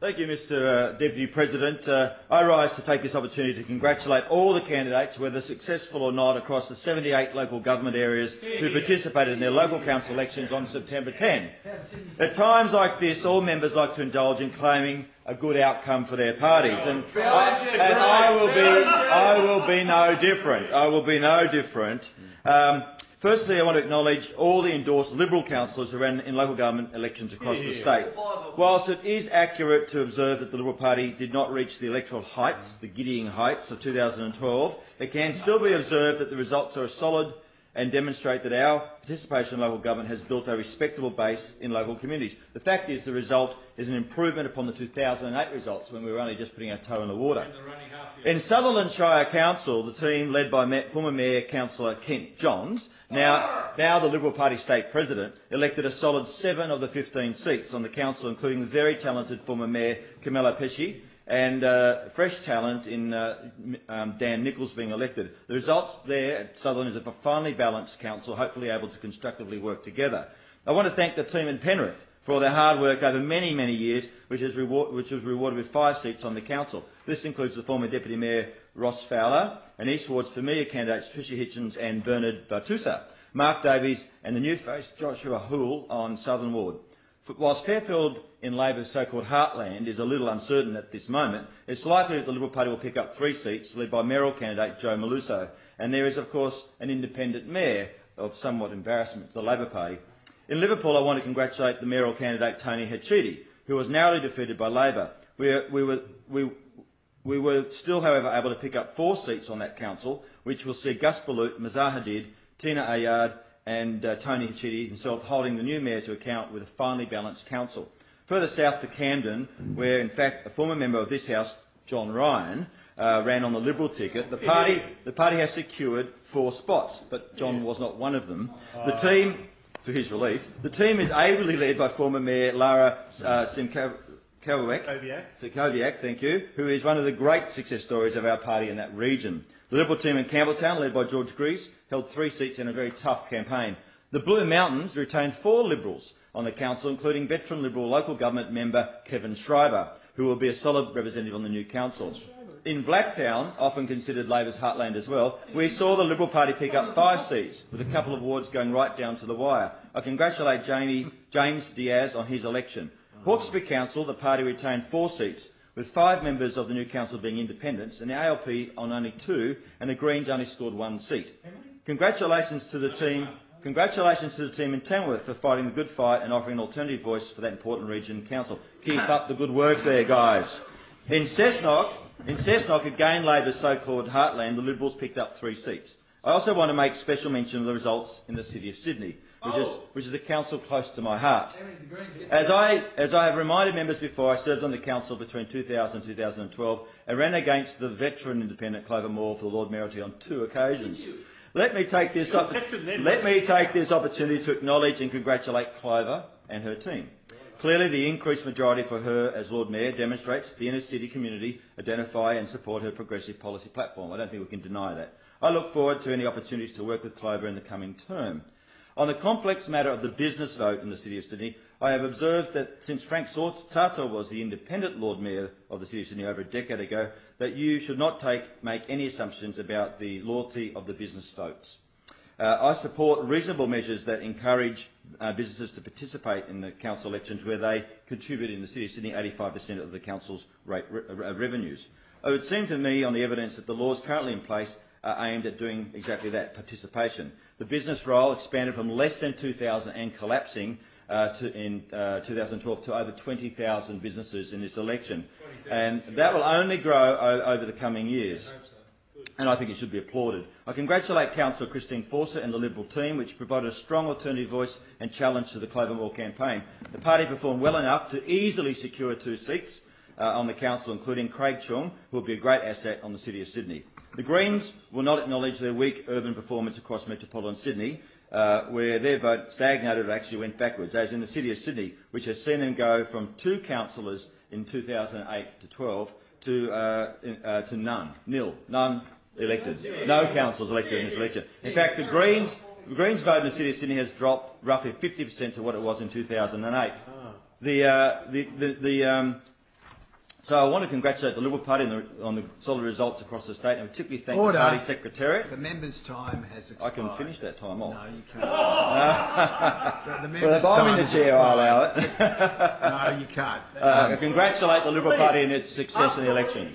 Thank you, Mr Deputy President. I rise to take this opportunity to congratulate all the candidates, whether successful or not, across the 78 local government areas who participated in their local council elections on September 10. At times like this, all members like to indulge in claiming a good outcome for their parties, and I will be no different. I will be no different. Firstly, I want to acknowledge all the endorsed Liberal councillors who ran in local government elections across the state. Whilst it is accurate to observe that the Liberal Party did not reach the electoral heights, the giddying heights of 2012, it can still be observed that the results are solid and demonstrate that our participation in local government has built a respectable base in local communities. The fact is the result is an improvement upon the 2008 results, when we were only just putting our toe in the water. In Sutherland Shire Council, the team led by former Mayor Councillor Kent Johns, now the Liberal Party State President, elected a solid 7 of the 15 seats on the council, including the very talented former Mayor Camilla Pesci, and fresh talent in Dan Nichols being elected. The results there at Sutherland is of a finely balanced council, hopefully able to constructively work together. I want to thank the team in Penrith for all their hard work over many, many years, which was rewarded with 5 seats on the council. This includes the former Deputy Mayor Ross Fowler and East Ward's familiar candidates Tricia Hitchens and Bernard Bartusa, Mark Davies and the new face Joshua Houle on Southern Ward. Whilst Fairfield in Labor's so-called heartland is a little uncertain at this moment, it's likely that the Liberal Party will pick up 3 seats, led by mayoral candidate Joe Maluso, and there is, of course, an independent mayor of somewhat embarrassment to the Labor Party. In Liverpool, I want to congratulate the mayoral candidate Tony Hachidi, who was narrowly defeated by Labor. We were still, however, able to pick up 4 seats on that council, which will see Gus Balut, Mazar Hadid, Tina Ayard and Tony Hachidi himself holding the new mayor to account with a finely balanced council. Further south to Camden, where in fact a former member of this House, John Ryan, ran on the Liberal ticket, the party has secured 4 spots, but John was not one of them. The team, to his relief, the team is ably led by former Mayor Lara Simkoviak, thank you, who is one of the great success stories of our party in that region. The Liberal team in Campbelltown, led by George Grease, held 3 seats in a very tough campaign. The Blue Mountains retained 4 Liberals on the council, including veteran Liberal local government member Kevin Schreiber, who will be a solid representative on the new council. In Blacktown, often considered Labor's heartland as well, we saw the Liberal Party pick up 5 seats, with a couple of wards going right down to the wire. I congratulate James Diaz on his election. Hawkesbury Council, the party retained 4 seats, with 5 members of the new council being independents, and the ALP on only 2, and the Greens only scored 1 seat. Congratulations to the team in Tamworth for fighting the good fight and offering an alternative voice for that important region council. Keep up the good work there, guys. In Cessnock, again Labor's so-called heartland, the Liberals picked up 3 seats. I also want to make special mention of the results in the City of Sydney, which is a council close to my heart. As I have reminded members before, I served on the council between 2000 and 2012 and ran against the veteran independent Clover Moore for the Lord Mayoralty on 2 occasions. Let me take this opportunity to acknowledge and congratulate Clover and her team. Clearly, the increased majority for her as Lord Mayor demonstrates the inner city community identify and support her progressive policy platform. I don't think we can deny that. I look forward to any opportunities to work with Clover in the coming term. On the complex matter of the business vote in the City of Sydney, I have observed that since Frank Sato was the independent Lord Mayor of the City of Sydney over a decade ago, that you should not make any assumptions about the loyalty of the business votes. I support reasonable measures that encourage businesses to participate in the council elections where they contribute in the City of Sydney 85% of the council's revenues. It would seem to me, on the evidence, that the laws currently in place are aimed at doing exactly that, participation. The business roll expanded from less than 2,000 and collapsing in 2012 to over 20,000 businesses in this election. And that will only grow over the coming years. And I think it should be applauded. I congratulate Councillor Christine Fawcett and the Liberal team, which provided a strong alternative voice and challenge to the Clover Moore campaign. The party performed well enough to easily secure 2 seats on the council, including Craig Chung, who will be a great asset on the City of Sydney. The Greens will not acknowledge their weak urban performance across metropolitan Sydney, where their vote stagnated or actually went backwards, as in the City of Sydney, which has seen them go from 2 councillors in 2008 to 12 to none elected. No councillors elected in this election. In fact, the Greens vote in the City of Sydney has dropped roughly 50% to what it was in 2008. So I want to congratulate the Liberal Party on the solid results across the state, and particularly thank the party secretariat. The member's time has expired. I can finish that time off. No, you can't. the Well, if I'm in the chair, I'll allow it. No, you can't. I congratulate the Liberal Party on its success in the elections.